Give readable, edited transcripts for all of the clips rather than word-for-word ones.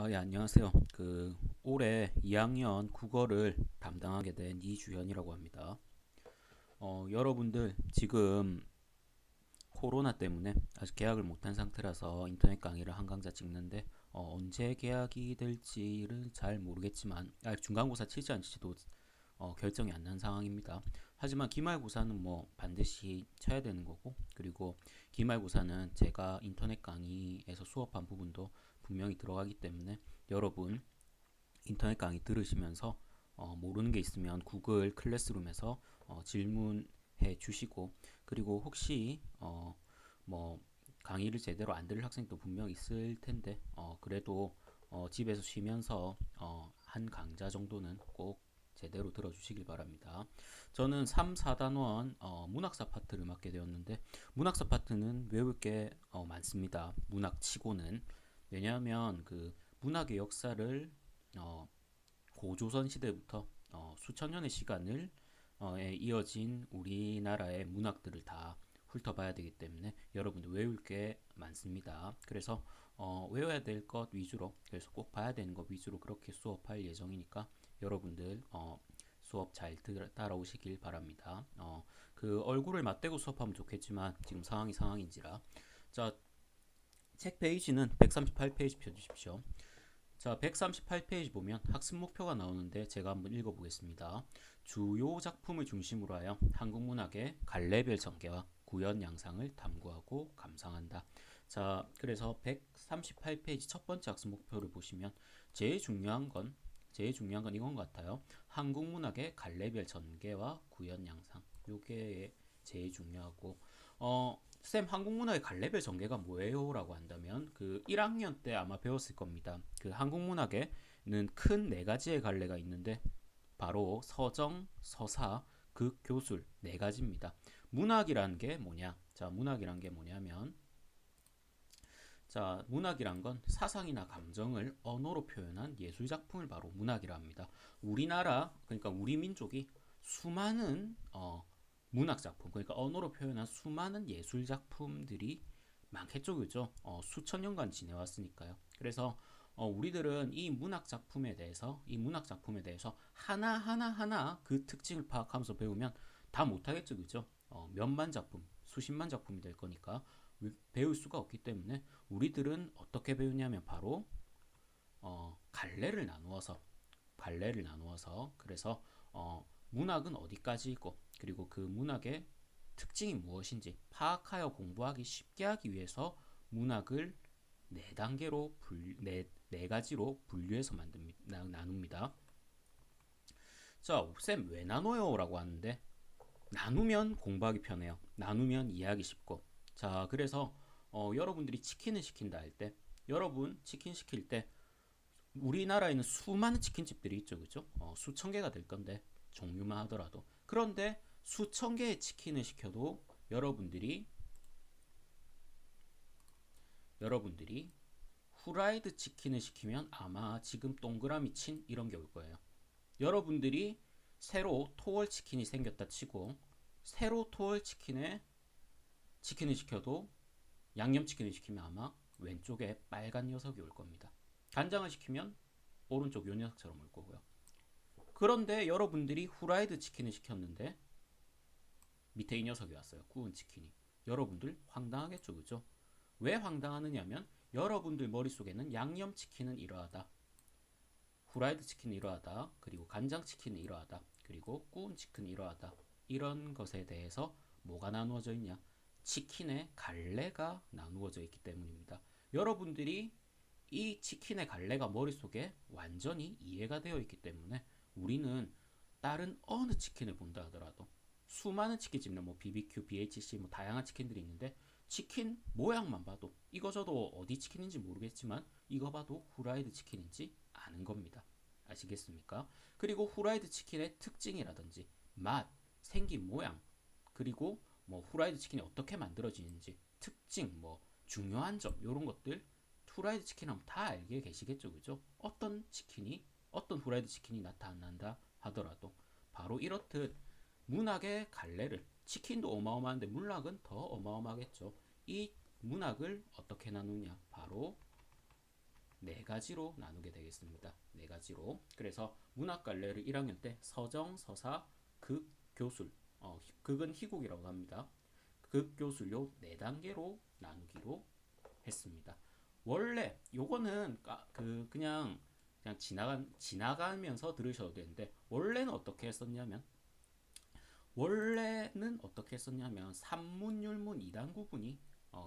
예, 안녕하세요. 올해 2학년 국어를 담당하게 된 이주현이라고 합니다. 여러분들 지금 코로나 때문에 아직 개학을 못한 상태라서 인터넷 강의를 한 강좌 찍는데 언제 개학이 될지를 잘 모르겠지만 아직 중간고사 칠지 안 칠지도 결정이 안 난 상황입니다. 하지만 기말고사는 뭐 반드시 쳐야 되는 거고, 그리고 기말고사는 제가 인터넷 강의에서 수업한 부분도 분명히 들어가기 때문에 여러분 인터넷 강의 들으시면서 모르는 게 있으면 구글 클래스룸에서 질문해 주시고, 그리고 혹시 뭐 강의를 제대로 안 들을 학생도 분명 있을 텐데 그래도 집에서 쉬면서 한 강좌 정도는 꼭 제대로 들어주시길 바랍니다. 저는 3, 4단원 문학사 파트를 맡게 되었는데, 문학사 파트는 외울 게 많습니다. 문학치고는. 왜냐하면 그 문학의 역사를 어, 고조선 시대부터 수천 년의 시간을 이어진 우리나라의 문학들을 다 훑어봐야 되기 때문에 여러분들 외울 게 많습니다. 그래서 외워야 될 것 위주로, 그래서 꼭 봐야 되는 것 위주로 그렇게 수업할 예정이니까 여러분들 수업 잘 따라오시길 바랍니다. 그 얼굴을 맞대고 수업하면 좋겠지만 지금 상황이 상황인지라. 자, 책 페이지는 138페이지 펴주십시오. 자, 138페이지 보면 학습 목표가 나오는데 제가 한번 읽어보겠습니다. 주요 작품을 중심으로 하여 한국 문학의 갈래별 전개와 구현 양상을 탐구하고 감상한다. 자, 그래서 138페이지 첫 번째 학습 목표를 보시면 제일 중요한 건 이건 것 같아요. 한국 문학의 갈래별 전개와 구현 양상. 요게 제일 중요하고 쌤, 한국문화의 갈래별 전개가 뭐예요? 라고 한다면 그 1학년 때 아마 배웠을 겁니다. 그 한국문학에는 큰 네 가지의 갈래가 있는데 바로 서정, 서사, 극, 교술 네 가지입니다. 문학이란 게 뭐냐? 자, 문학이란 게 뭐냐면 자, 문학이란 건 사상이나 감정을 언어로 표현한 예술 작품을 바로 문학이라 합니다. 우리나라, 그러니까 우리 민족이 수많은 문학 작품, 그러니까 언어로 표현한 수많은 예술 작품들이 많겠죠, 그죠? 수천 년간 지내왔으니까요. 그래서 우리들은 이 문학 작품에 대해서 하나 하나 하나 그 특징을 파악하면서 배우면 다 못하겠죠, 그죠? 몇만 작품, 수십만 작품이 될 거니까 배울 수가 없기 때문에 우리들은 어떻게 배우냐면 바로 갈래를 나누어서 그래서 문학은 어디까지이고, 그리고 그 문학의 특징이 무엇인지 파악하여 공부하기 쉽게 하기 위해서 문학을 네 가지로 분류해서 나눕니다. 자, 쌤 왜 나눠요? 라고 하는데 나누면 공부하기 편해요. 나누면 이해하기 쉽고. 자, 그래서 여러분들이 치킨을 시킨다 할 때, 여러분 치킨 시킬 때 우리나라에는 수많은 치킨집들이 있죠, 그죠? 수천 개가 될 건데 종류만 하더라도. 그런데 수천 개의 치킨을 시켜도 여러분들이 후라이드 치킨을 시키면 아마 지금 동그라미 친 이런 게 올 거예요. 여러분들이 새로 토월 치킨이 생겼다 치고 새로 토월 치킨을 시켜도 양념치킨을 시키면 아마 왼쪽에 빨간 녀석이 올 겁니다. 간장을 시키면 오른쪽 요 녀석처럼 올 거고요. 그런데 여러분들이 후라이드 치킨을 시켰는데 밑에 이 녀석이 왔어요. 구운 치킨이. 여러분들 황당하겠죠, 그죠? 왜 황당하느냐면 여러분들 머릿속에는 양념치킨은 이러하다, 후라이드 치킨은 이러하다, 그리고 간장치킨은 이러하다, 그리고 구운 치킨은 이러하다, 이런 것에 대해서 뭐가 나누어져 있냐? 치킨의 갈래가 나누어져 있기 때문입니다. 여러분들이 이 치킨의 갈래가 머릿속에 완전히 이해가 되어 있기 때문에 우리는 다른 어느 치킨을 본다 하더라도 수많은 치킨집이나 뭐 BBQ, BHC 뭐 다양한 치킨들이 있는데 치킨 모양만 봐도 이거 저도 어디 치킨인지 모르겠지만 이거 봐도 후라이드 치킨인지 아는 겁니다. 아시겠습니까? 그리고 후라이드 치킨의 특징이라든지 맛, 생긴 모양, 그리고 뭐 후라이드 치킨이 어떻게 만들어지는지 특징, 뭐 중요한 점 이런 것들 후라이드 치킨 하면 다 알게 계시겠죠, 그죠? 어떤 후라이드 치킨이 나타난다 하더라도 바로 이렇듯 문학의 갈래를, 치킨도 어마어마한데 문학은 더 어마어마하겠죠. 이 문학을 어떻게 나누냐? 바로 네 가지로 나누게 되겠습니다. 네 가지로. 그래서 문학갈래를 1학년 때 서정, 서사, 극, 교술. 극은 희곡이라고 합니다. 극, 교술 요 네 단계로 나누기로 했습니다. 원래 요거는 그냥 지나가면서 들으셔도 되는데 원래는 어떻게 했었냐면 산문, 율문, 이단 구분이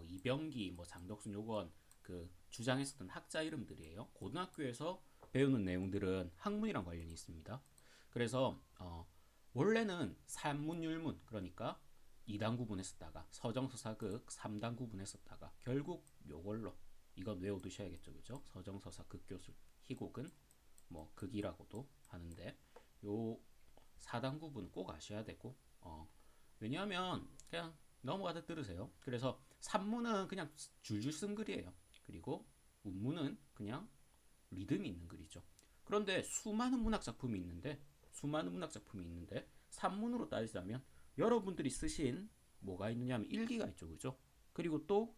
이병기, 뭐 장덕순 요건 그 주장했었던 학자 이름들이에요. 고등학교에서 배우는 내용들은 학문이랑 관련이 있습니다. 그래서 원래는 산문, 율문 그러니까 2단 구분했었다가 서정서사극 3단 구분했었다가 결국 요걸로 이건 외워두셔야겠죠, 그죠? 서정서사 극교술 희곡은 뭐 극이라고도 하는데 요 4단 구분은 꼭 아셔야 되고 왜냐하면 그냥 넘어가듯 들으세요. 그래서 산문은 그냥 줄줄 쓴 글이에요. 그리고 운문은 그냥 리듬이 있는 글이죠. 그런데 수많은 문학 작품이 있는데 산문으로 따지자면 여러분들이 쓰신 뭐가 있느냐면 일기가 있죠, 그죠? 그리고 또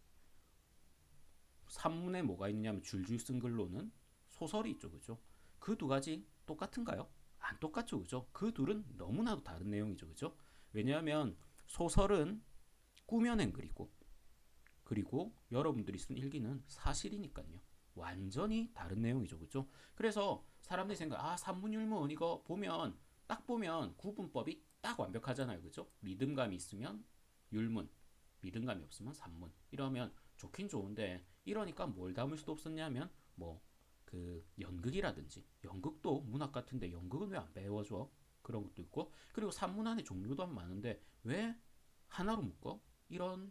산문에 뭐가 있느냐면 줄줄 쓴 글로는 소설이 있죠, 그죠? 그 두 가지 똑같은가요? 안 똑같죠, 그죠? 그 둘은 너무나도 다른 내용이죠, 그죠? 왜냐하면 소설은 꾸며낸 글이고, 그리고 여러분들이 쓴 일기는 사실이니까요. 완전히 다른 내용이죠, 그죠? 그래서 사람들이 산문율문 이거 딱 보면 구분법이 딱 완벽하잖아요, 그죠? 리듬감이 있으면 율문, 리듬감이 없으면 산문. 이러면 좋긴 좋은데 이러니까 뭘 담을 수도 없었냐면 뭐 그 연극이라든지 연극도 문학 같은데 연극은 왜 안 배워줘? 그런 것도 있고 그리고 산문 안에 종류도 많은데 왜 하나로 묶어? 이런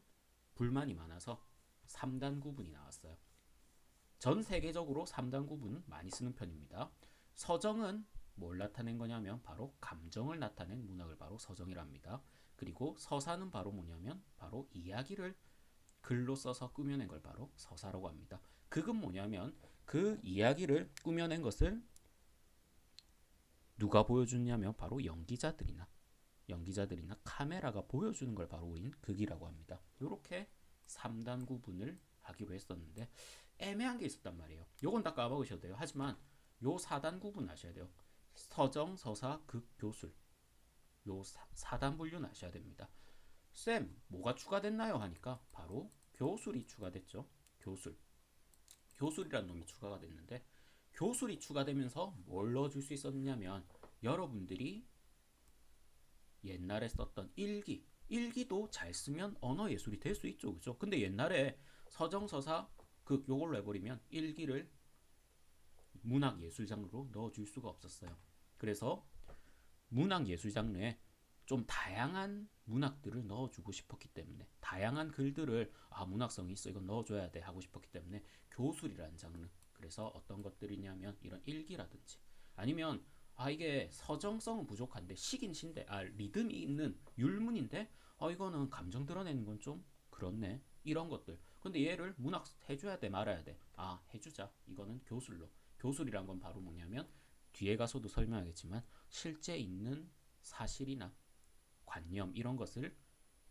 불만이 많아서 3단 구분이 나왔어요. 전 세계적으로 3단 구분 많이 쓰는 편입니다. 서정은 뭘 나타낸 거냐면 바로 감정을 나타낸 문학을 바로 서정이랍니다. 그리고 서사는 바로 뭐냐면 바로 이야기를 글로 써서 꾸며낸 걸 바로 서사라고 합니다. 극은 뭐냐면 그 이야기를 꾸며낸 것을 누가 보여주냐면 바로 연기자들이나 카메라가 보여주는 걸 바로 우린 극이라고 합니다. 이렇게 3단 구분을 하기로 했었는데 애매한 게 있었단 말이에요. 요건 다 까먹으셔도 돼요. 하지만 요 4단 구분 아셔야 돼요. 서정, 서사, 극, 교술. 요 4단 분류는 아셔야 됩니다. 쌤, 뭐가 추가됐나요? 하니까 바로 교술이 추가됐죠. 교술. 교술이라는 놈이 추가가 됐는데 교술이 추가되면서 뭘 넣어줄 수 있었냐면 여러분들이 옛날에 썼던 일기도 잘 쓰면 언어 예술이 될 수 있죠, 그죠? 근데 옛날에 서정서사 그 요걸로 해버리면 일기를 문학 예술 장르로 넣어줄 수가 없었어요. 그래서 문학 예술 장르에 좀 다양한 문학들을 넣어주고 싶었기 때문에 다양한 글들을 문학성이 있어 이건 넣어줘야 돼 하고 싶었기 때문에 교술이라는 장르 그래서 어떤 것들이냐면 이런 일기라든지 아니면 이게 서정성은 부족한데 시긴 신데 리듬이 있는 율문인데 이거는 감정 드러내는 건 좀 그렇네 이런 것들 근데 얘를 문학 해줘야 돼 말아야 돼 해주자 이거는 교술이란 건 바로 뭐냐면 뒤에 가서도 설명하겠지만 실제 있는 사실이나 관념 이런 것을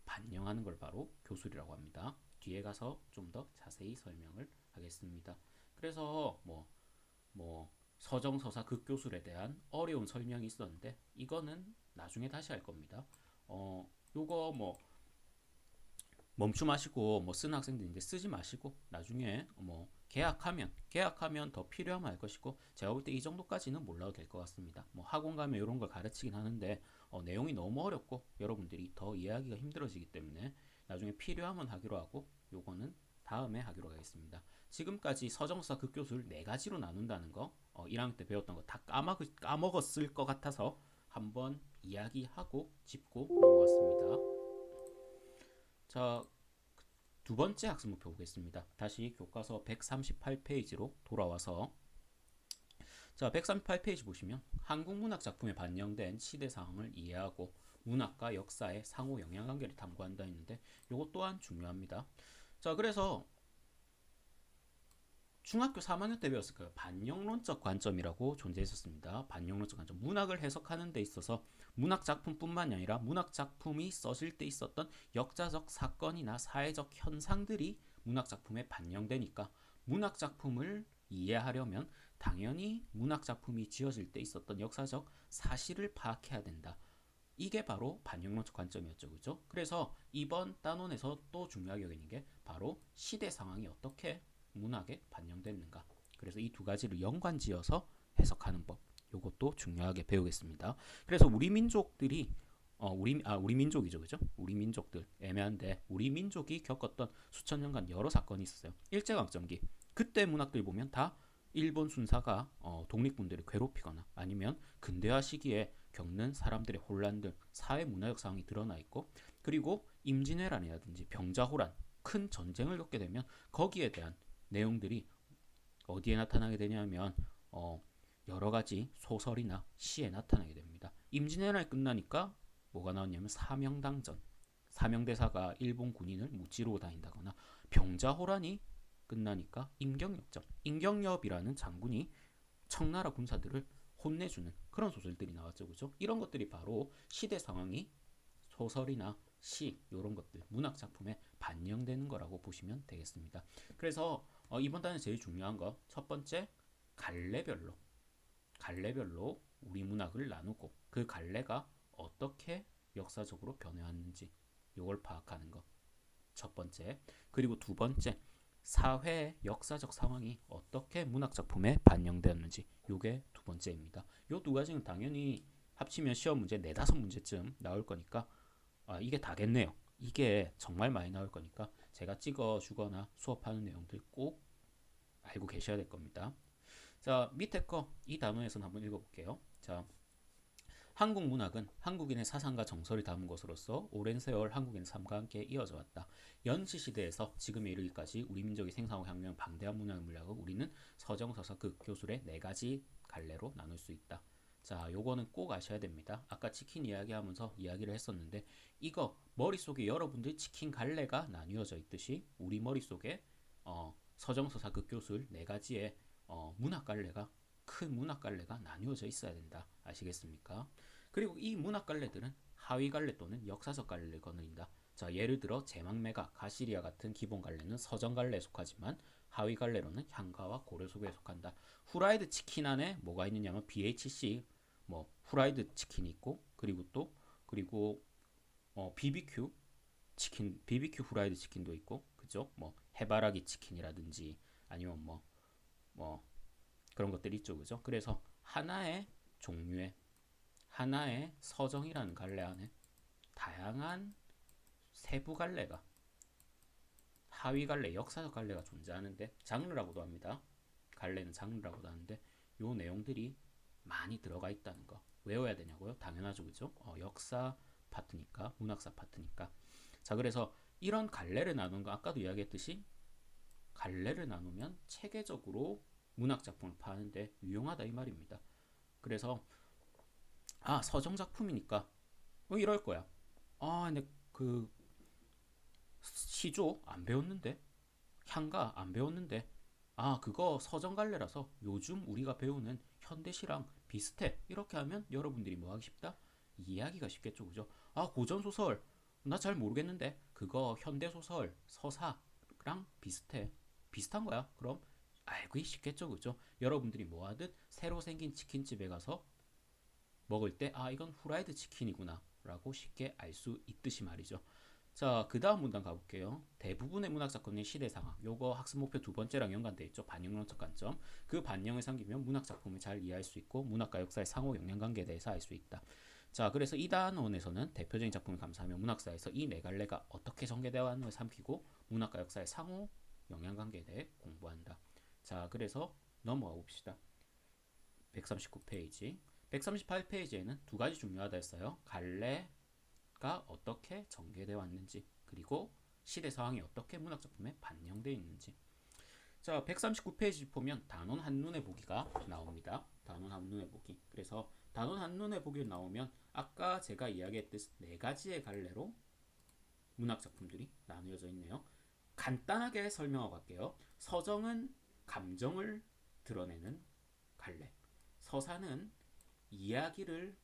반영하는 걸 바로 교술이라고 합니다. 뒤에 가서 좀 더 자세히 설명을 하겠습니다. 그래서 서정서사 극교술에 대한 어려운 설명이 있었는데 이거는 나중에 다시 할 겁니다. 요거 멈춤하시고 쓰는 학생들인데 쓰지 마시고 나중에 계약하면 더 필요하면 할 것이고 제가 볼 때 이 정도까지는 몰라도 될 것 같습니다. 학원 가면 이런 걸 가르치긴 하는데 내용이 너무 어렵고 여러분들이 더 이해하기가 힘들어지기 때문에 나중에 필요하면 하기로 하고 요거는 다음에 하기로 하겠습니다. 지금까지 서정사 극교술 네 가지로 나눈다는 거 1학년 때 배웠던 거 다 까먹었을 것 같아서 한번 이야기하고 짚고 넘어갔습니다. 자, 두 번째 학습 목표 보겠습니다. 다시 교과서 138페이지로 돌아와서 자, 138페이지 보시면 한국 문학 작품에 반영된 시대 상황을 이해하고 문학과 역사의 상호 영향관계를 탐구한다 했는데 이것 또한 중요합니다. 자, 그래서 중학교 3학년 때 배웠을 거예요. 반영론적 관점이라고 존재했었습니다. 반영론적 관점. 문학을 해석하는 데 있어서 문학 작품뿐만이 아니라 문학 작품이 써질 때 있었던 역사적 사건이나 사회적 현상들이 문학 작품에 반영되니까 문학 작품을 이해하려면 당연히 문학작품이 지어질 때 있었던 역사적 사실을 파악해야 된다. 이게 바로 반영론적 관점이었죠. 그죠? 그래서 이번 단원에서 또 중요하게 여기는 게 바로 시대 상황이 어떻게 문학에 반영됐는가. 그래서 이 두 가지를 연관지어서 해석하는 법. 요것도 중요하게 배우겠습니다. 그래서 우리 민족들이 우리 민족이죠. 그죠? 우리 민족들 애매한데 우리 민족이 겪었던 수천 년간 여러 사건이 있었어요. 일제강점기. 그때 문학들 보면 다 일본 순사가 독립군들을 괴롭히거나 아니면 근대화 시기에 겪는 사람들의 혼란들, 사회 문화적 상황이 드러나 있고, 그리고 임진왜란이라든지 병자호란, 큰 전쟁을 겪게 되면 거기에 대한 내용들이 어디에 나타나게 되냐면 여러 가지 소설이나 시에 나타나게 됩니다. 임진왜란이 끝나니까 뭐가 나왔냐면 사명당전, 사명대사가 일본 군인을 무찌르고 다닌다거나, 병자호란이 끝나니까 임경엽전, 임경엽이라는 장군이 청나라 군사들을 혼내주는 그런 소설들이 나왔죠. 그죠? 이런 것들이 바로 시대 상황이 소설이나 시 이런 것들 문학 작품에 반영되는 거라고 보시면 되겠습니다. 그래서 이번 단에 제일 중요한 거 첫 번째, 갈래별로 우리 문학을 나누고 그 갈래가 어떻게 역사적으로 변해왔는지 이걸 파악하는 거 첫 번째. 그리고 두 번째, 사회의 역사적 상황이 어떻게 문학 작품에 반영되었는지 이게 두 번째입니다. 이 두 가지는 당연히 합치면 시험 문제 네다섯 문제쯤 나올 거니까 이게 다겠네요. 이게 정말 많이 나올 거니까 제가 찍어주거나 수업하는 내용들 꼭 알고 계셔야 될 겁니다. 자, 밑에 거 이 단원에서는 한번 읽어볼게요. 자, 한국 문학은 한국인의 사상과 정서를 담은 것으로서 오랜 세월 한국인의 삶과 함께 이어져 왔다. 연시 시대에서 지금에 이르기까지 우리 민족이 생산하고 혁명 방대한 문화의 물약을 우리는 서정, 서사, 극, 교술의 네 가지 갈래로 나눌 수 있다. 자, 요거는 꼭 아셔야 됩니다. 아까 치킨 이야기하면서 이야기를 했었는데 이거 머릿속에 여러분들 치킨 갈래가 나뉘어져 있듯이 우리 머릿속에 서정, 서사, 극, 교술 네 가지의 문학 갈래가 큰 문학 갈래가 나뉘어져 있어야 된다. 아시겠습니까? 그리고 이 문학 갈래들은 하위 갈래 또는 역사적 갈래를 거느린다. 자, 예를 들어 제망매가, 가시리아 같은 기본 갈래는 서정 갈래에 속하지만 하위 갈래로는 향가와 고려 속에 속한다. 후라이드 치킨 안에 뭐가 있느냐면 BHC 뭐 후라이드 치킨이 있고 그리고 BBQ 치킨, BBQ 후라이드 치킨도 있고, 그죠? 뭐 해바라기 치킨이라든지 아니면 뭐 그런 것들이 있죠, 그죠? 그래서 종류의 하나의 서정이라는 갈래 안에 다양한 세부 갈래가, 하위 갈래, 역사적 갈래가 존재하는데 장르라고도 합니다. 갈래는 장르라고도 하는데 요 내용들이 많이 들어가 있다는 거 외워야 되냐고요? 당연하죠, 그죠? 역사 파트니까, 문학사 파트니까. 자, 그래서 이런 갈래를 나눈 거 아까도 이야기했듯이 갈래를 나누면 체계적으로 문학 작품을 파는데 유용하다 이 말입니다. 그래서 서정 작품이니까 이럴 거야. 근데 그 시조 안 배웠는데, 향가 안 배웠는데, 그거 서정 갈래라서 요즘 우리가 배우는 현대시랑 비슷해. 이렇게 하면 여러분들이 뭐 하기 쉽다? 이해하기가 쉽겠죠, 그죠? 고전 소설 나 잘 모르겠는데 그거 현대 소설 서사랑 비슷해. 비슷한 거야. 그럼 알기 쉽겠죠, 그죠? 여러분들이 뭐 하듯 새로 생긴 치킨집에 가서 먹을 때 이건 후라이드 치킨이구나 라고 쉽게 알 수 있듯이 말이죠. 자, 그 다음 문단 가볼게요. 대부분의 문학작품의 시대상황. 요거 학습 목표 두 번째랑 연관되어 있죠. 반영론적 관점. 그 반영을 삼기면 문학작품을 잘 이해할 수 있고 문학과 역사의 상호 영향관계에 대해서 알 수 있다. 자, 그래서 이 단원에서는 대표적인 작품을 감상하며 문학사에서 이 네 갈래가 어떻게 전개되어 왔는지 삼키고 문학과 역사의 상호 영향관계에 대해 공부한다. 자, 그래서 넘어가 봅시다. 139페이지. 138페이지에는 두 가지 중요하다 했어요. 갈래가 어떻게 전개되어 왔는지, 그리고 시대 상황이 어떻게 문학작품에 반영되어 있는지. 자, 139페이지 보면 단원 한눈에 보기가 나옵니다. 단원 한눈에 보기. 그래서 단원 한눈에 보기 나오면 아까 제가 이야기했듯 네 가지의 갈래로 문학작품들이 나누어져 있네요. 간단하게 설명하고 갈게요. 서정은 감정을 드러내는 갈래. 서사는 이야기를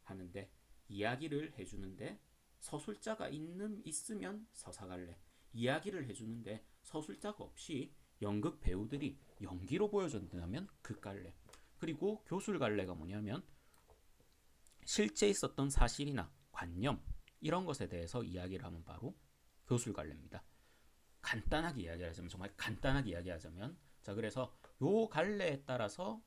하는데, 이야기를 해주는데 서술자가 있으면 서사 갈래. 이야기를 해주는데 서술자가 없이 연극 배우들이 연기로 보여준다면 그 갈래. 그리고 교술 갈래가 뭐냐면 실제 있었던 사실이나 관념 이런 것에 대해서 이야기를 하면 바로 교술 갈래입니다. 간단하게 이야기하자면 정말 간단하게 이야기하자면 자 그래서 요 갈래에 따라서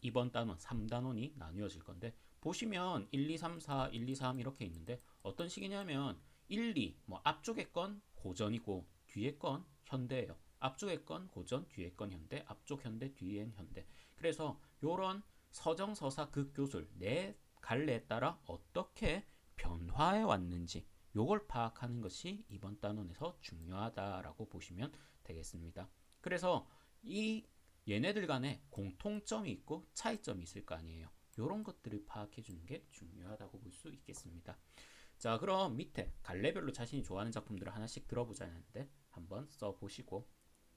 이번 단원 3단원이 나뉘어질 건데 보시면 1, 2, 3, 4, 1, 2, 3 이렇게 있는데 어떤 식이냐면 1, 2 뭐 앞쪽에 건 고전이고 뒤에 건 현대예요. 앞쪽에 건 고전, 뒤에 건 현대, 앞쪽 현대, 뒤엔 현대. 그래서 요런 서정서사 극교술 내 갈래에 따라 어떻게 변화해 왔는지 요걸 파악하는 것이 이번 단원에서 중요하다라고 보시면 되겠습니다. 그래서 이 얘네들 간에 공통점이 있고 차이점이 있을 거 아니에요. 이런 것들을 파악해 주는 게 중요하다고 볼 수 있겠습니다. 자, 그럼 밑에 갈래별로 자신이 좋아하는 작품들을 하나씩 들어보자는데 한번 써보시고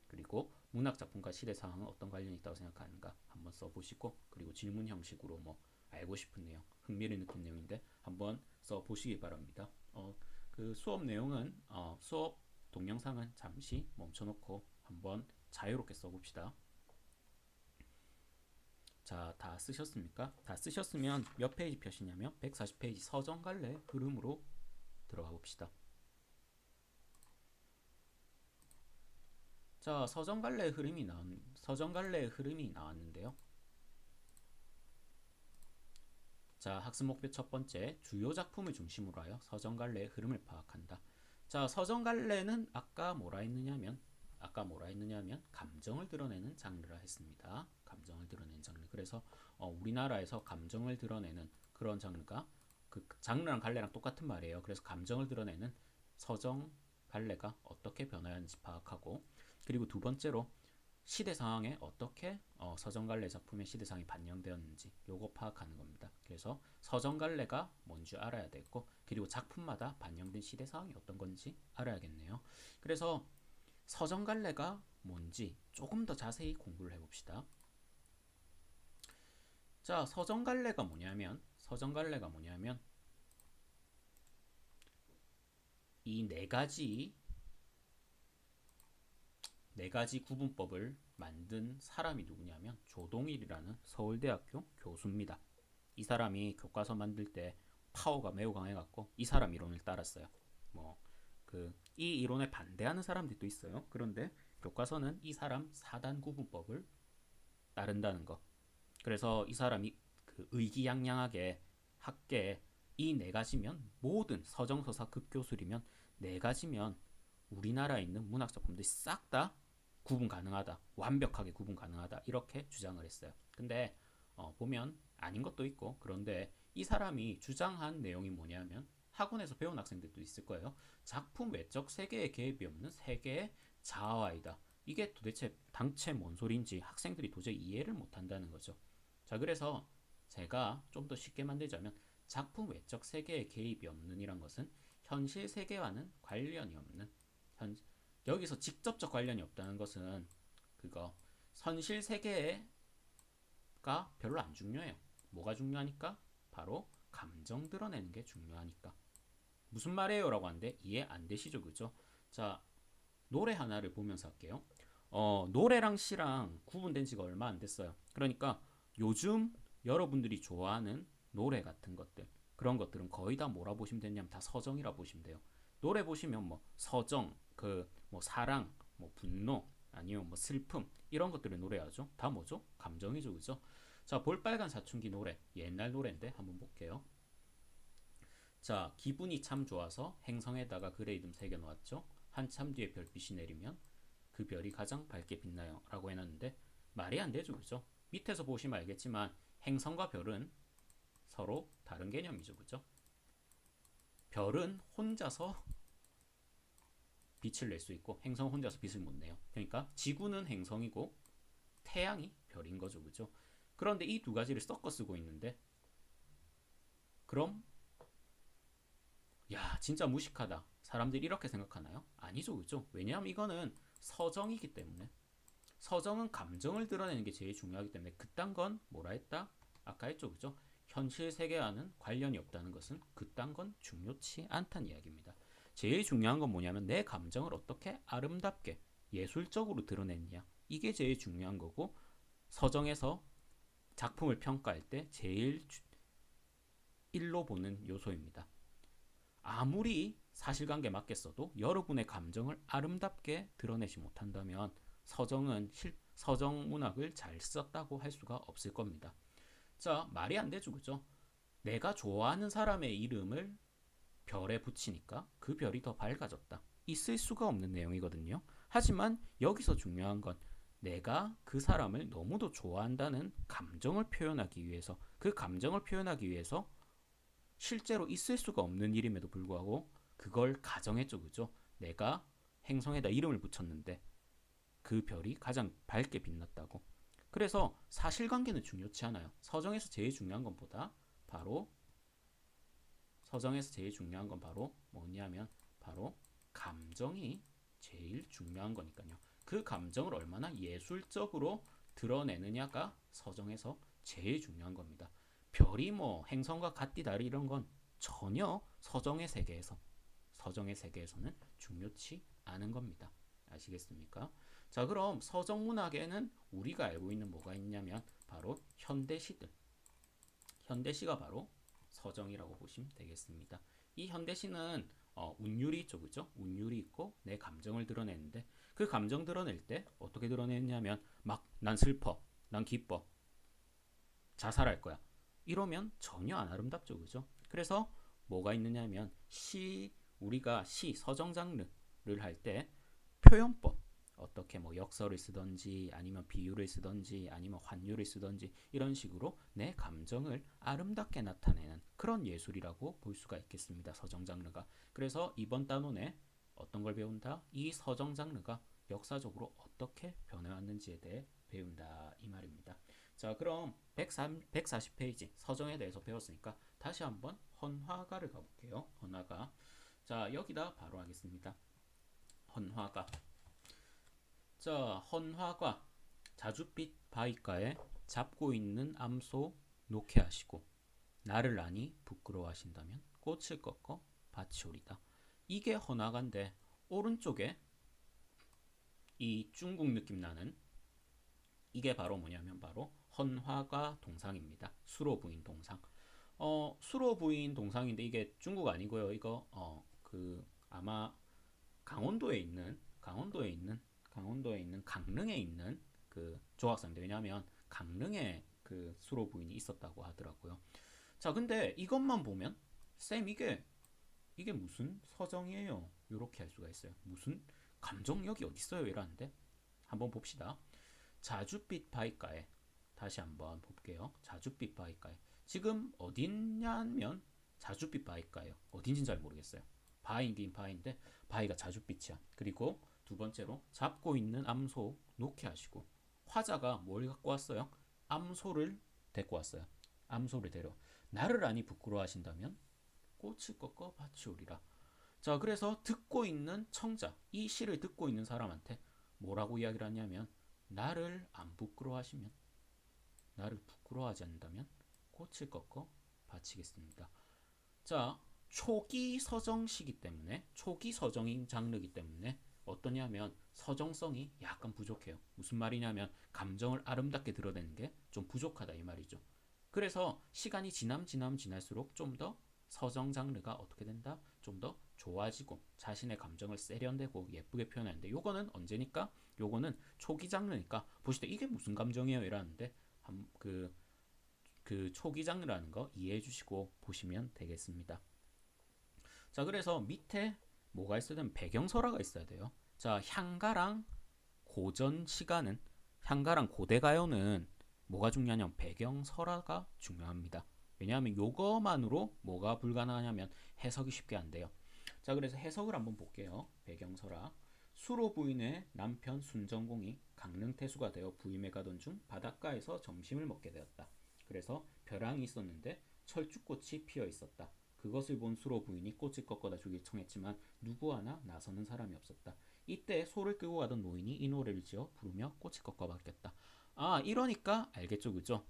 그리고 문학 작품과 시대 상황은 어떤 관련이 있다고 생각하는가 한번 써보시고 그리고 질문 형식으로 뭐 알고 싶은 내용, 흥미를 느낀 내용인데 한번 써보시기 바랍니다. 그 수업 내용은 수업 동영상은 잠시 멈춰놓고 한번 자유롭게 써봅시다. 자, 다 쓰셨습니까? 다 쓰셨으면 몇 페이지 펴시냐면 140페이지 서정갈래 흐름으로 들어가 봅시다. 자, 서정갈래 흐름이 나왔는데요. 자, 학습 목표 첫 번째, 주요 작품을 중심으로 하여 서정갈래의 흐름을 파악한다. 자, 서정갈래는 아까 뭐라 했느냐면 감정을 드러내는 장르라 했습니다. 감정을 드러내는 장르. 그래서 우리나라에서 감정을 드러내는 그런 장르가 그 장르랑 갈래랑 똑같은 말이에요. 그래서 감정을 드러내는 서정 갈래가 어떻게 변화하는지 파악하고 그리고 두 번째로 시대 상황에 어떻게 서정갈래 작품의 시대 상황이 반영되었는지 요거 파악하는 겁니다. 그래서 서정갈래가 뭔지 알아야 되고 그리고 작품마다 반영된 시대 상황이 어떤 건지 알아야겠네요. 그래서 서정갈래가 뭔지 조금 더 자세히 공부를 해봅시다. 자, 서정갈래가 뭐냐면 이 네 가지 구분법을 만든 사람이 누구냐면 조동일이라는 서울대학교 교수입니다. 이 사람이 교과서 만들 때 파워가 매우 강해갖고 이 사람 이론을 따랐어요. 뭐 이 이론에 반대하는 사람들도 있어요. 그런데 교과서는 이 사람 4단 구분법을 따른다는 거. 그래서 이 사람이 그 의기양양하게 학계에 이 네 가지면 모든 서정서사 극교술이면 네 가지면 우리나라에 있는 문학 작품들이 싹 다 구분 가능하다, 완벽하게 구분 가능하다 이렇게 주장을 했어요. 근데 보면 아닌 것도 있고 그런데 이 사람이 주장한 내용이 뭐냐면 학원에서 배운 학생들도 있을 거예요. 작품 외적 세계에 개입이 없는 세계의 자아이다. 이게 도대체 당체 뭔 소린지 학생들이 도저히 이해를 못한다는 거죠. 자, 그래서 제가 좀 더 쉽게 만들자면 작품 외적 세계에 개입이 없는 이란 것은 현실 세계와는 관련이 없는 여기서 직접적 관련이 없다는 것은 그거 현실 세계가 별로 안 중요해요. 뭐가 중요하니까? 바로 감정 드러내는 게 중요하니까. 무슨 말이에요? 라고 하는데 이해 안 되시죠? 그죠? 자, 노래 하나를 보면서 할게요. 노래랑 시랑 구분된 지가 얼마 안 됐어요. 그러니까 요즘 여러분들이 좋아하는 노래 같은 것들 그런 것들은 거의 다 뭐라 보시면 되냐면 다 서정이라 보시면 돼요. 노래 보시면 뭐 서정, 그 뭐 사랑, 뭐 분노, 아니면 뭐 슬픔 이런 것들을 노래하죠. 다 뭐죠? 감정이죠, 그죠? 자, 볼빨간 사춘기 노래 옛날 노래인데 한번 볼게요. 자, 기분이 참 좋아서 행성에다가 글에 이름 새겨놓았죠. 한참 뒤에 별빛이 내리면 그 별이 가장 밝게 빛나요 라고 해놨는데 말이 안 되죠, 그죠? 밑에서 보시면 알겠지만 행성과 별은 서로 다른 개념이죠, 그죠? 별은 혼자서 빛을 낼 수 있고 행성 혼자서 빛을 못 내요. 그러니까 지구는 행성이고 태양이 별인 거죠, 그죠? 그런데 이 두 가지를 섞어 쓰고 있는데 그럼 야 진짜 무식하다. 사람들이 이렇게 생각하나요? 아니죠, 그죠? 왜냐하면 이거는 서정이기 때문에 서정은 감정을 드러내는 게 제일 중요하기 때문에 그딴 건 뭐라 했다? 아까 했죠, 그죠? 현실 세계와는 관련이 없다는 것은 그딴 건 중요치 않다는 이야기입니다. 제일 중요한 건 뭐냐면 내 감정을 어떻게 아름답게 예술적으로 드러냈냐, 이게 제일 중요한 거고, 서정에서 작품을 평가할 때 제일 일로 보는 요소입니다. 아무리 사실관계 맞겠어도 여러분의 감정을 아름답게 드러내지 못한다면 서정 문학을 잘 썼다고 할 수가 없을 겁니다. 자, 말이 안 되죠, 그죠? 내가 좋아하는 사람의 이름을 별에 붙이니까 그 별이 더 밝아졌다. 있을 수가 없는 내용이거든요. 하지만 여기서 중요한 건 내가 그 사람을 너무도 좋아한다는 감정을 표현하기 위해서, 그 감정을 표현하기 위해서 실제로 있을 수가 없는 일임에도 불구하고 그걸 가정했죠, 그죠? 내가 행성에다 이름을 붙였는데 그 별이 가장 밝게 빛났다고. 그래서 사실관계는 중요치 않아요. 서정에서 제일 중요한 건 바로 뭐냐면 바로 감정이 제일 중요한 거니까요. 그 감정을 얼마나 예술적으로 드러내느냐가 서정에서 제일 중요한 겁니다. 별이 뭐 행성과 같디 다르 이런 건 전혀 서정의 세계에서는 중요치 않은 겁니다. 아시겠습니까? 자, 그럼 서정 문학에는 우리가 알고 있는 뭐가 있냐면 바로 현대시가 바로 서정이라고 보시면 되겠습니다. 이 현대시는 운율이 있죠, 그죠? 운율이 있고 내 감정을 드러내는데, 그 감정 드러낼 때 어떻게 드러내냐면 막 난 슬퍼, 난 기뻐, 자살할 거야, 이러면 전혀 안 아름답죠, 그죠? 그래서 뭐가 있느냐면 우리가 서정 장르를 할 때 표현법, 어떻게 뭐 역설을 쓰던지 아니면 비유를 쓰던지 아니면 환율을 쓰던지 이런 식으로 내 감정을 아름답게 나타내는 그런 예술이라고 볼 수가 있겠습니다, 서정 장르가. 그래서 이번 단원에 어떤 걸 배운다? 이 서정 장르가 역사적으로 어떻게 변해왔는지에 대해 배운다, 이 말입니다. 자, 그럼 140페이지 서정에 대해서 배웠으니까 다시 한번 헌화가를 가볼게요. 헌화가. 자, 여기다 바로 하겠습니다. 헌화가. 자, 헌화가. 자줏빛 바위가에 잡고 있는 암소 놓게 하시고 나를 아니 부끄러워하신다면 꽃을 꺾어 밭이 오리다. 이게 헌화가인데 오른쪽에 이 중국 느낌 나는 이게 바로 뭐냐면 바로 헌화가 동상입니다. 수로 부인 동상. 수로 부인 동상인데 이게 중국 아니고요. 이거 아마 강원도에 있는 강릉에 있는 그 조각상인데, 왜냐하면 강릉에 그 수로 부인이 있었다고 하더라고요. 자, 근데 이것만 보면 쌤 이게 무슨 서정이에요? 이렇게 할 수가 있어요. 무슨 감정력이 어디 있어요? 이러는데 한번 봅시다. 자줏빛 바위가에 다시 한번 볼게요. 자줏빛 바위가에 지금 어딨냐면 자줏빛 바위가예요. 어딘진 잘 모르겠어요. 바위긴 바위인데 바위가 자줏빛이야. 그리고 두 번째로 잡고 있는 암소 놓게 하시고, 화자가 뭘 갖고 왔어요? 암소를 데리고 왔어요. 암소를 데려. 나를 아니 부끄러워하신다면 꽃을 꺾어 밭이 오리라. 자, 그래서 듣고 있는 청자, 이 시를 듣고 있는 사람한테 뭐라고 이야기를 하냐면 나를 안 부끄러워하시면, 나를 부끄러워하지 않는다면 꽃을 꺾어 바치겠습니다. 자, 초기 서정시기 때문에, 초기 서정인 장르이기 때문에 어떠냐면 서정성이 약간 부족해요. 무슨 말이냐면 감정을 아름답게 드러내는 게 좀 부족하다, 이 말이죠. 그래서 시간이 지날수록 좀 더 서정 장르가 어떻게 된다? 좀 더 좋아지고 자신의 감정을 세련되고 예쁘게 표현하는데, 요거는 언제니까? 요거는 초기 장르니까. 보실 때 이게 무슨 감정이에요? 이러는데 그 초기 장르라는 거 이해해 주시고 보시면 되겠습니다. 자, 그래서 밑에 뭐가 있어야 되면 배경설화가 있어야 돼요. 자, 향가랑 고대가요는 뭐가 중요하냐면 배경설화가 중요합니다. 왜냐하면 요거만으로 뭐가 불가능하냐면 해석이 쉽게 안 돼요. 자, 그래서 해석을 한번 볼게요. 배경설화. 수로 부인의 남편 순정공이 강릉태수가 되어 부임해 가던 중 바닷가에서 점심을 먹게 되었다. 그래서 벼랑이 있었는데 철쭉꽃이 피어 있었다. 그것을 본 수로 부인이 꽃을 꺾어다 주길 청했지만 누구 하나 나서는 사람이 없었다. 이때 소를 끌고 가던 노인이 이 노래를 지어 부르며 꽃을 꺾어봤겠다. 아, 이러니까 알겠죠, 그죠?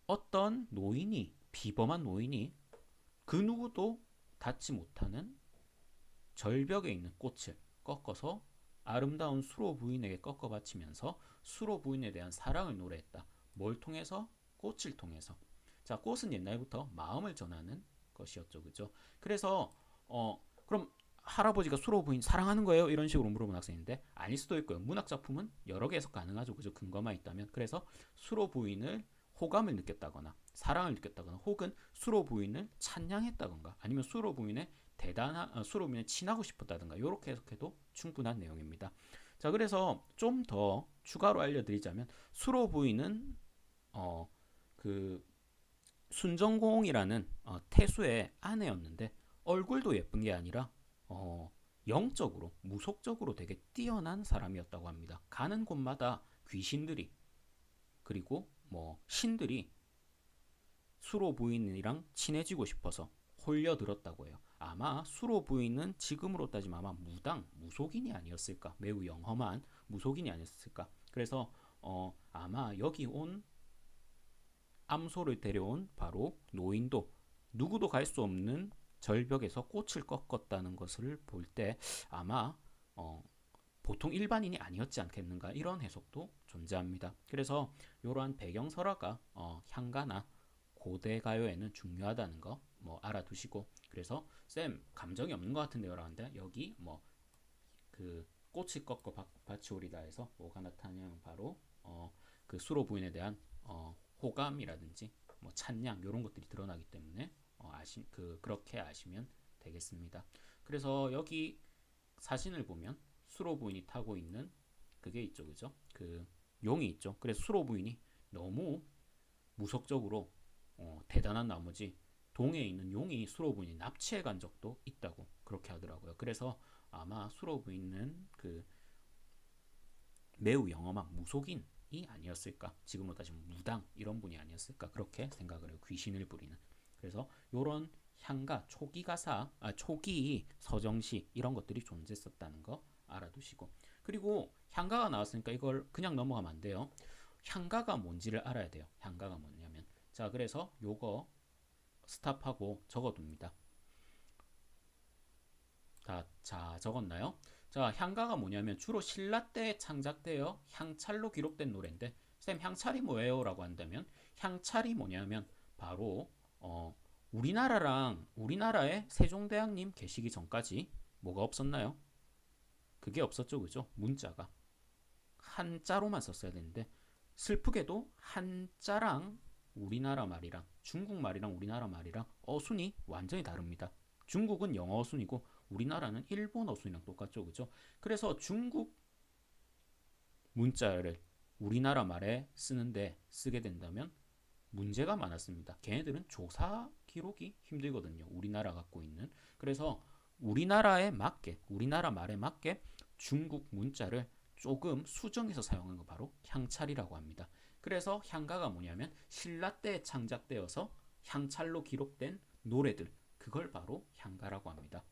어떤 노인이, 비범한 노인이 그 누구도 닿지 못하는 절벽에 있는 꽃을 꺾어서 아름다운 수로 부인에게 꺾어 바치면서 수로 부인에 대한 사랑을 노래했다. 뭘 통해서? 꽃을 통해서. 자, 꽃은 옛날부터 마음을 전하는 것이었죠. 그죠? 그래서 그럼 할아버지가 수로 부인 사랑하는 거예요? 이런 식으로 물어본 학생인데 아닐 수도 있고요. 문학 작품은 여러 개 해석 가능하죠. 그죠? 근거만 있다면. 그래서 수로 부인을 호감을 느꼈다거나 사랑을 느꼈다거나 혹은 수로 부인을 찬양했다거나 아니면 수로 부인의 수로 부인에 친하고 싶었다든가 이렇게 해석해도 충분한 내용입니다. 자, 그래서 좀 더 추가로 알려드리자면 수로 부인은 그 순정공이라는 태수의 아내였는데 얼굴도 예쁜 게 아니라 영적으로 무속적으로 되게 뛰어난 사람이었다고 합니다. 가는 곳마다 귀신들이 그리고 뭐 신들이 수로 부인이랑 친해지고 싶어서 홀려들었다고 해요. 아마 수로 부인은 지금으로 따지면 아마 무속인이 아니었을까? 매우 영험한 무속인이 아니었을까? 그래서 아마 여기 온 암소를 데려온 바로 노인도 누구도 갈 수 없는 절벽에서 꽃을 꺾었다는 것을 볼 때 아마 보통 일반인이 아니었지 않겠는가 이런 해석도 존재합니다. 그래서 이러한 배경 설화가 향가나 고대 가요에는 중요하다는 거 뭐 알아두시고 그래서 쌤 감정이 없는 것 같은데요 라는데 여기 뭐 그 꽃이 꺾어 밭이 오리다 해서 뭐가 나타나냐면 바로 그 수로 부인에 대한 호감이라든지 뭐 찬양 이런 것들이 드러나기 때문에 그렇게 아시면 되겠습니다. 그래서 여기 사진을 보면 수로 부인이 타고 있는 그게 있죠, 그죠? 그 용이 있죠. 그래서 수로 부인이 너무 무속적으로 대단한 나머지 동해에 있는 용이 수로 부인이 납치해 간 적도 있다고 그렇게 하더라고요. 그래서 아마 수로 부인은 그 매우 영험한 무속인이 아니었을까? 지금으로 따지면 무당 이런 분이 아니었을까? 그렇게 생각을 해요. 귀신을 부리는. 그래서 이런 향가, 초기 가사, 초기 서정시 이런 것들이 존재했었다는 거 알아두시고 그리고 향가가 나왔으니까 이걸 그냥 넘어가면 안 돼요. 향가가 뭔지를 알아야 돼요. 향가가 뭐냐면 자 그래서 요거 스탑하고 적어둡니다. 자 적었나요? 자 향가가 뭐냐면 주로 신라 때 창작되어 향찰로 기록된 노래인데 쌤 향찰이 뭐예요? 라고 한다면 향찰이 뭐냐면 바로 우리나라의 세종대왕님 계시기 전까지 뭐가 없었나요? 그게 없었죠 그죠? 문자가 한자로만 썼어야 되는데 슬프게도 한자랑 우리나라 말이랑 중국 말이랑 우리나라 말이랑 어순이 완전히 다릅니다. 중국은 영어 어순이고 우리나라는 일본 어순이랑 똑같죠, 그죠? 그래서 중국 문자를 우리나라 말에 쓰게 된다면 문제가 많았습니다. 걔네들은 조사 기록이 힘들거든요. 우리나라 갖고 있는. 그래서 우리나라 말에 맞게 중국 문자를 조금 수정해서 사용한 거 바로 향찰이라고 합니다. 그래서 향가가 뭐냐면 신라 때 창작되어서 향찰로 기록된 노래들 그걸 바로 향가라고 합니다.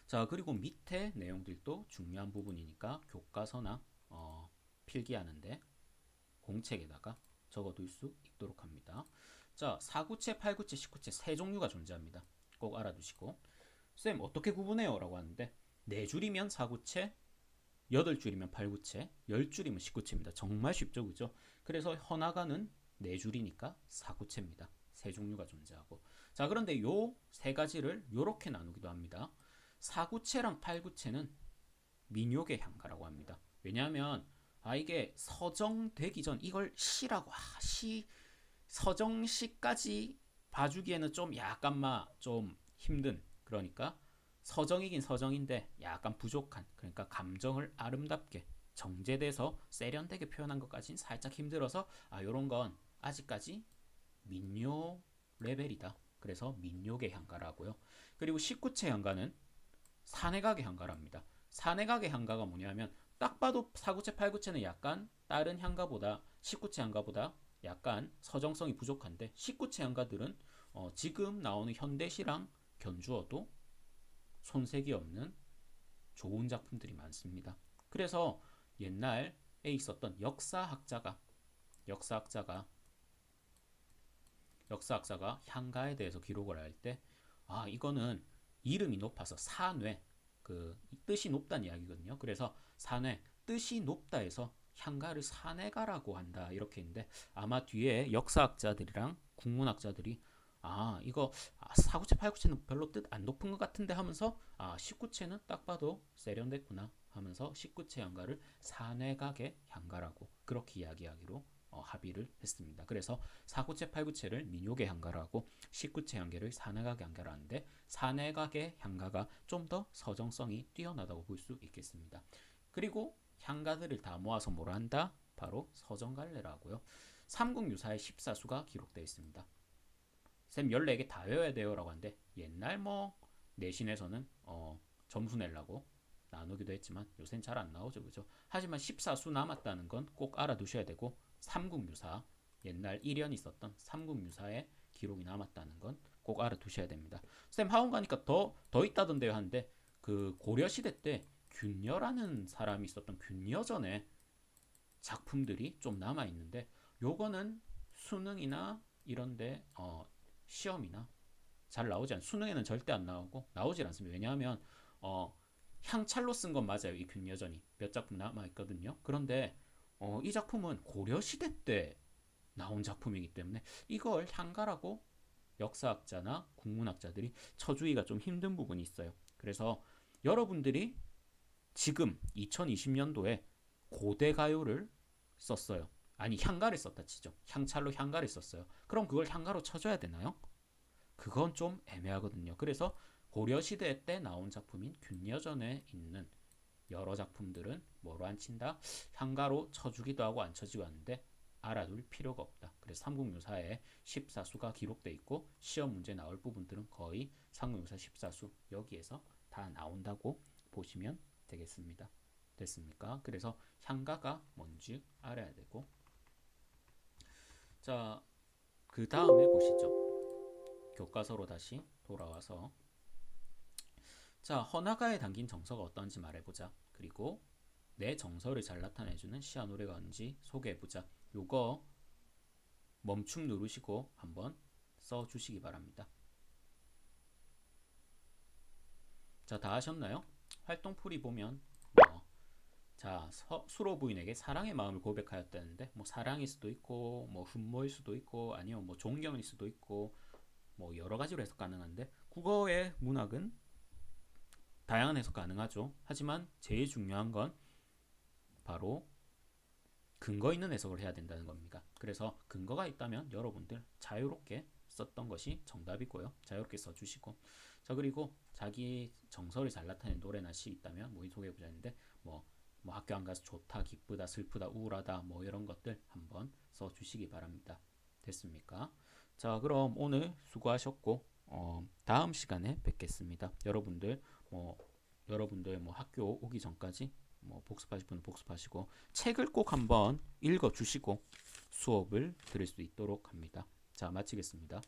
자 그리고 밑에 내용들도 중요한 부분이니까 교과서나 필기하는데 공책에다가 적어둘 수 있도록 합니다. 자 4구체, 8구체, 19체 세 종류가 존재합니다. 꼭 알아두시고 쌤 어떻게 구분해요? 라고 하는데 4줄이면 4구체 8줄이면 8구체 10줄이면 19체입니다. 정말 쉽죠 그죠? 그래서 현아가는 4줄이니까 4구체입니다. 세 종류가 존재하고 자 그런데 요 세 가지를 요렇게 나누기도 합니다. 4구체랑 8구체는 민요계 향가라고 합니다. 왜냐하면 이게 서정되기 전 이걸 시라고 서정시까지 봐주기에는 좀 약간만 좀 힘든 그러니까 서정이긴 서정인데 약간 부족한 그러니까 감정을 아름답게 정제돼서 세련되게 표현한 것까지는 살짝 힘들어서 요런 건 아직까지 민요 레벨이다. 그래서 민요계 향가라고요. 그리고 19체 향가는 산해각의 향가랍니다. 산해각의 향가가 뭐냐면 딱 봐도 4구체, 8구체는 약간 다른 향가보다 19체 향가보다 약간 서정성이 부족한데 19체 향가들은 지금 나오는 현대시랑 견주어도 손색이 없는 좋은 작품들이 많습니다. 그래서 옛날에 있었던 역사학자가 향가에 대해서 기록을 할 때 이거는 이름이 높아서 산회 그 뜻이 높다는 이야기거든요. 그래서 사내 뜻이 높다에서 향가를 사내가라고 한다 이렇게 있는데 아마 뒤에 역사학자들이랑 국문학자들이 이거 사구체 팔구체는 별로 뜻 안 높은 것 같은데 하면서 십구체는 딱 봐도 세련됐구나 하면서 십구체 향가를 사내각의 향가라고 그렇게 이야기하기로 합의를 했습니다. 그래서 사구체 팔구체를 민요계 향가라고 십구체 향계를 사내각의 향가를 하는데 사내각의 향가가 좀 더 서정성이 뛰어나다고 볼 수 있겠습니다. 그리고 향가들을 다 모아서 뭐라 한다? 바로 서정갈래라고요. 삼국유사의 14수가 기록되어 있습니다. 쌤 14개 다 외워야 돼요 라고 하는데 옛날 내신에서는 점수 내려고 나누기도 했지만 요새는 잘 안 나오죠. 그죠? 하지만 14수 남았다는 건 꼭 알아두셔야 되고 삼국유사 옛날 1연 있었던 삼국유사의 기록이 남았다는 건 꼭 알아두셔야 됩니다. 쌤 학원 가니까 더 있다던데요 하는데 그 고려시대 때 균여라는 사람이 있었던 균여전에 작품들이 좀 남아 있는데 요거는 수능이나 이런데 시험이나 잘 나오지 않아요. 수능에는 절대 안 나오고 나오질 않습니다. 왜냐하면 향찰로 쓴 건 맞아요. 이 균여전이 몇 작품 남아 있거든요. 그런데 이 작품은 고려 시대 때 나온 작품이기 때문에 이걸 향가라고 역사학자나 국문학자들이 쳐주기가 좀 힘든 부분이 있어요. 그래서 여러분들이 지금 2020년도에 고대 가요를 썼어요. 아니 향가를 썼다 치죠. 향찰로 향가를 썼어요. 그럼 그걸 향가로 쳐줘야 되나요? 그건 좀 애매하거든요. 그래서 고려시대 때 나온 작품인 균여전에 있는 여러 작품들은 뭐로 안 친다? 향가로 쳐주기도 하고 안 쳐주기도 하는데 알아둘 필요가 없다. 그래서 삼국유사에 14수가 기록돼 있고 시험 문제 나올 부분들은 거의 삼국유사 14수 여기에서 다 나온다고 보시면 되겠습니다. 됐습니까? 그래서 향가가 뭔지 알아야 되고 자, 그 다음에 보시죠. 교과서로 다시 돌아와서 자, 허나가에 담긴 정서가 어떤지 말해보자. 그리고 내 정서를 잘 나타내주는 시와 노래가 뭔지 소개해보자. 요거 멈춤 누르시고 한번 써주시기 바랍니다. 자, 다 하셨나요? 활동풀이 보면 자, 수로 부인에게 사랑의 마음을 고백하였다는데 사랑일 수도 있고 흠모일 수도 있고 아니면 존경일 수도 있고 여러 가지로 해석 가능한데 국어의 문학은 다양한 해석 가능하죠. 하지만 제일 중요한 건 바로 근거 있는 해석을 해야 된다는 겁니다. 그래서 근거가 있다면 여러분들 자유롭게 썼던 것이 정답이고요. 자유롭게 써주시고 자 그리고 자기 정서를 잘 나타내는 노래나 시 있다면 소개해보자 했는데 학교 안 가서 좋다, 기쁘다, 슬프다, 우울하다 이런 것들 한번 써주시기 바랍니다. 됐습니까? 자 그럼 오늘 수고하셨고 다음 시간에 뵙겠습니다. 여러분들 학교 오기 전까지 복습하실 분은 복습하시고 책을 꼭 한번 읽어 주시고 수업을 들을 수 있도록 합니다. 자 마치겠습니다.